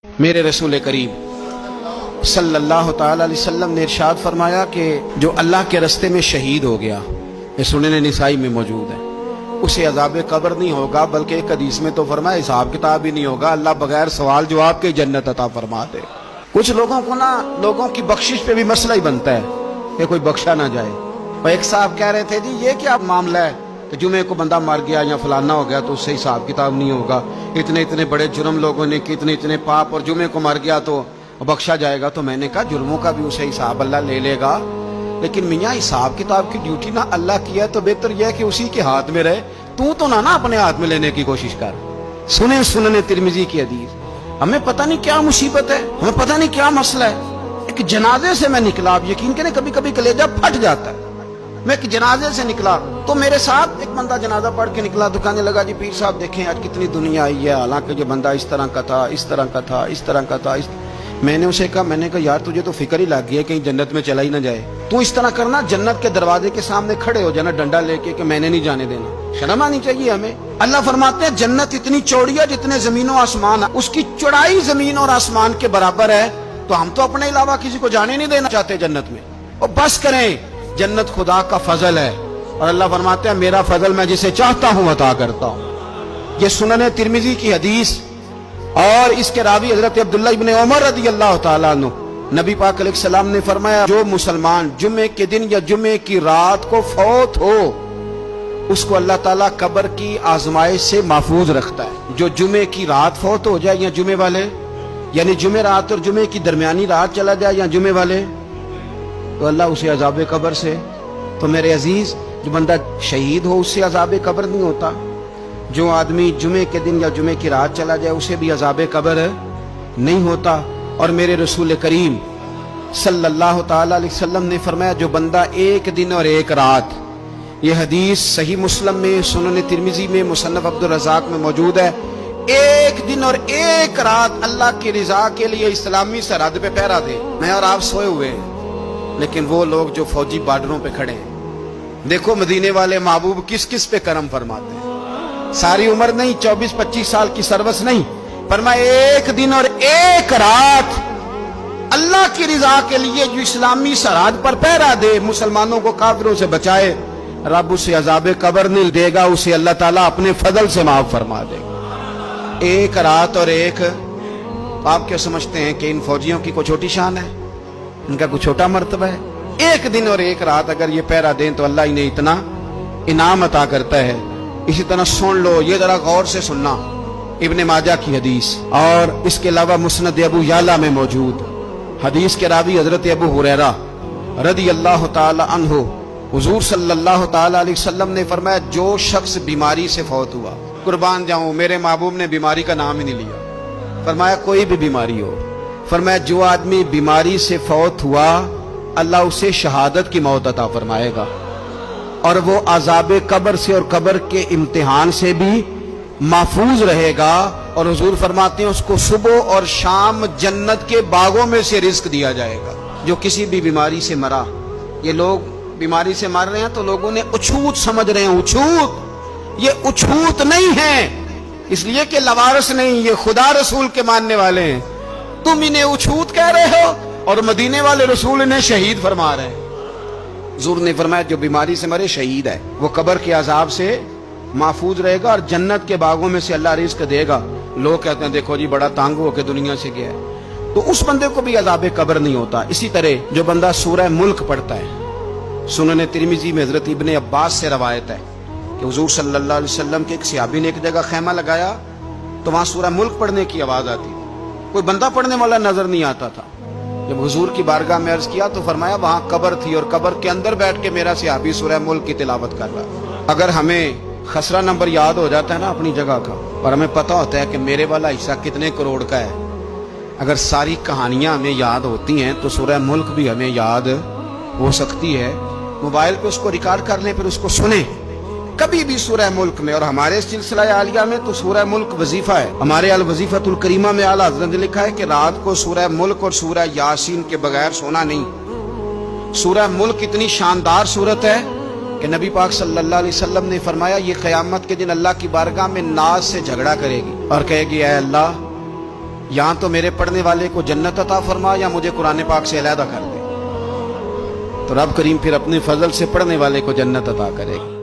میرے رسول کریم صلی اللہ تعالی علیہ وسلم نے ارشاد فرمایا کہ جو اللہ کے رستے میں شہید ہو گیا، یہ سنن نسائی میں موجود ہے، اسے عذاب قبر نہیں ہوگا، بلکہ ایک حدیث میں تو فرمایا حساب کتاب ہی نہیں ہوگا، اللہ بغیر سوال جواب کے جنت عطا فرما دے۔ کچھ لوگوں کو لوگوں کی بخشش پہ بھی مسئلہ ہی بنتا ہے کہ کوئی بخشا نہ جائے۔ اور ایک صاحب کہہ رہے تھے جی یہ کیا معاملہ ہے کہ جمعے کو بندہ مر گیا یا فلانا ہو گیا تو اس سے حساب کتاب نہیں ہوگا، اتنے بڑے جرم لوگوں نے کی، اتنے پاپ، اور جمعے کو مر گیا تو بخشا جائے گا۔ تو میں نے کہا جرموں کا بھی اسے حساب اللہ لے لے گا، لیکن میاں حساب کتاب کی ڈیوٹی نہ اللہ کی ہے تو بہتر یہ ہے کہ اسی کے ہاتھ میں رہے، تو نہ اپنے ہاتھ میں لینے کی کوشش کر۔ سنن ترمذی کی حدیث، ہمیں پتہ نہیں کیا مصیبت ہے، ہمیں پتہ نہیں کیا مسئلہ ہے۔ ایک جنازے سے میں نکلا، آپ یقین کریں کبھی کبھی کلیجہ پھٹ جاتا ہے۔ میں ایک جنازے سے نکلا تو میرے ساتھ ایک بندہ جنازہ پڑھ کے نکلا تو کہنے لگا جی پیر صاحب دیکھیں آج کتنی دنیا آئی ہے، حالانکہ یہ بندہ اس طرح کا تھا، اس طرح کا تھا، اس طرح کا تھا۔ میں نے اسے کہا یار تجھے تو فکر ہی لگ گئی ہے کہیں جنت میں چلا ہی نہ جائے، تو اس طرح کرنا جنت کے دروازے کے سامنے کھڑے ہو جانا ڈنڈا لے کے کہ میں نے نہیں جانے دینا۔ شرم آنی چاہیے ہمیں۔ اللہ فرماتے ہیں جنت اتنی چوڑی ہے جتنے زمین و آسمان ہے، اس کی چوڑائی زمین اور آسمان کے برابر ہے، تو ہم تو اپنے علاوہ کسی کو جانے نہیں دینا چاہتے جنت میں۔ اور بس کریں، جنت خدا کا فضل ہے، اور اللہ فرماتے ہیں میرا فضل میں جسے چاہتا ہوں عطا کرتا ہوں۔ یہ سنن ترمذی کی حدیث، اور اس کے راوی حضرت عبداللہ ابن عمر رضی اللہ تعالیٰ عنہ، نبی پاک علیہ السلام نے فرمایا جو مسلمان جمعے کے دن یا جمعے کی رات کو فوت ہو، اس کو اللہ تعالیٰ قبر کی آزمائش سے محفوظ رکھتا ہے۔ جو جمعے کی رات فوت ہو جائے یا جمعے والے، یعنی جمعے رات اور جمعے کی درمیانی رات چلا جائے یا جمعے والے، تو اللہ اسے عذاب قبر سے، تو میرے عزیز جو بندہ شہید ہو اس سے عذاب قبر نہیں ہوتا، جو آدمی جمعے کے دن یا جمعے کی رات چلا جائے اسے بھی عذاب قبر نہیں ہوتا۔ اور میرے رسول کریم صلی اللہ تعالی علیہ وسلم نے فرمایا جو بندہ ایک دن اور ایک رات، یہ حدیث صحیح مسلم میں، سنن ترمذی میں، مصنف عبدالرزاق میں موجود ہے، ایک دن اور ایک رات اللہ کی رضا کے لیے اسلامی سرحد پہ پہرا دے۔ میں اور آپ سوئے ہوئے ہیں، لیکن وہ لوگ جو فوجی بارڈروں پہ کھڑے ہیں، دیکھو مدینے والے محبوب کس کس پہ کرم فرماتے ہیں۔ ساری عمر نہیں، 24-25 سال کی سروس نہیں، فرمایا ایک دن اور ایک رات اللہ کی رضا کے لیے جو اسلامی سرحد پر پہرا دے، مسلمانوں کو کافروں سے بچائے، رب اسے عذاب قبر نہیں دے گا، اسے اللہ تعالیٰ اپنے فضل سے معاف فرما دے گا۔ ایک رات اور ایک، آپ کیا سمجھتے ہیں کہ ان فوجیوں کی کوئی چھوٹی شان ہے، ان کا کوئی چھوٹا مرتبہ ہے؟ ایک دن اور ایک رات اگر یہ پہرا دیں تو اللہ انہیں اتنا انعام عطا کرتا ہے۔ اسی طرح سن لو، یہ ذرا غور سے سننا، ابن ماجہ کی حدیث، اور اس کے علاوہ مسند ابو یعلا میں موجود حدیث کے راوی حضرت ابو ہریرہ رضی اللہ تعالی عنہ، حضور صلی اللہ تعالی علیہ وسلم نے فرمایا جو شخص بیماری سے فوت ہوا، قربان جاؤں میرے محبوب نے بیماری کا نام ہی نہیں لیا، فرمایا کوئی بھی بیماری ہو، فرمایا جو آدمی بیماری سے فوت ہوا اللہ اسے شہادت کی موت عطا فرمائے گا، اور وہ عذاب قبر سے اور قبر کے امتحان سے بھی محفوظ رہے گا، اور حضور فرماتے ہیں اس کو صبح اور شام جنت کے باغوں میں سے رزق دیا جائے گا۔ جو کسی بھی بیماری سے مرا، یہ لوگ بیماری سے مر رہے ہیں تو لوگوں نے اچھوت سمجھ رہے ہیں، اچھوت، یہ اچھوت نہیں ہے، اس لیے کہ لوارث نہیں، یہ خدا رسول کے ماننے والے ہیں، تم انہیں اچھوت کہہ رہے ہو اور مدینے والے رسول انہیں شہید فرما رہے ہیں۔ حضور نے فرمایا جو بیماری سے مرے شہید ہے، وہ قبر کے عذاب سے محفوظ رہے گا اور جنت کے باغوں میں سے اللہ رزق دے گا۔ لوگ کہتے ہیں دیکھو جی بڑا تانگ ہو کے دنیا سے گیا ہے، تو اس بندے کو بھی عذاب قبر نہیں ہوتا۔ اسی طرح جو بندہ سورہ ملک پڑھتا ہے، سنن ترمذی میں حضرت ابن عباس سے روایت ہے کہ حضور صلی اللہ علیہ وسلم کے ایک صحابی نے ایک جگہ خیمہ لگایا تو وہاں سورہ ملک پڑھنے کی آواز آتی، کوئی بندہ پڑھنے والا نظر نہیں آتا تھا۔ جب حضور کی بارگاہ میں عرض کیا تو فرمایا وہاں قبر تھی اور قبر کے اندر بیٹھ کے میرا صحابی سورہ ملک کی تلاوت کر رہا۔ اگر ہمیں خسرہ نمبر یاد ہو جاتا ہے نا اپنی جگہ کا، اور ہمیں پتہ ہوتا ہے کہ میرے والا حصہ کتنے کروڑ کا ہے، اگر ساری کہانیاں ہمیں یاد ہوتی ہیں تو سورہ ملک بھی ہمیں یاد ہو سکتی ہے۔ موبائل پہ اس کو ریکارڈ کر لیں، پھر اس کو سنیں کبھی بھی سورہ ملک میں۔ اور ہمارے سلسلہ عالیہ میں تو سورہ ملک وظیفہ ہے، ہمارے الوظیفۃ الکریمہ میں اعلیٰ حضرت نے لکھا ہے کہ رات کو سورہ ملک اور سورہ یاسین کے بغیر سونا نہیں۔ سورہ ملک اتنی شاندار سورت ہے کہ نبی پاک صلی اللہ علیہ وسلم نے فرمایا یہ قیامت کے دن اللہ کی بارگاہ میں ناز سے جھگڑا کرے گی اور کہے گی اے اللہ یا تو میرے پڑھنے والے کو جنت عطا فرما یا مجھے قرآن پاک سے علیحدہ کر دے۔ تو رب کریم پھر اپنے فضل سے پڑھنے والے کو جنت عطا کرے گا۔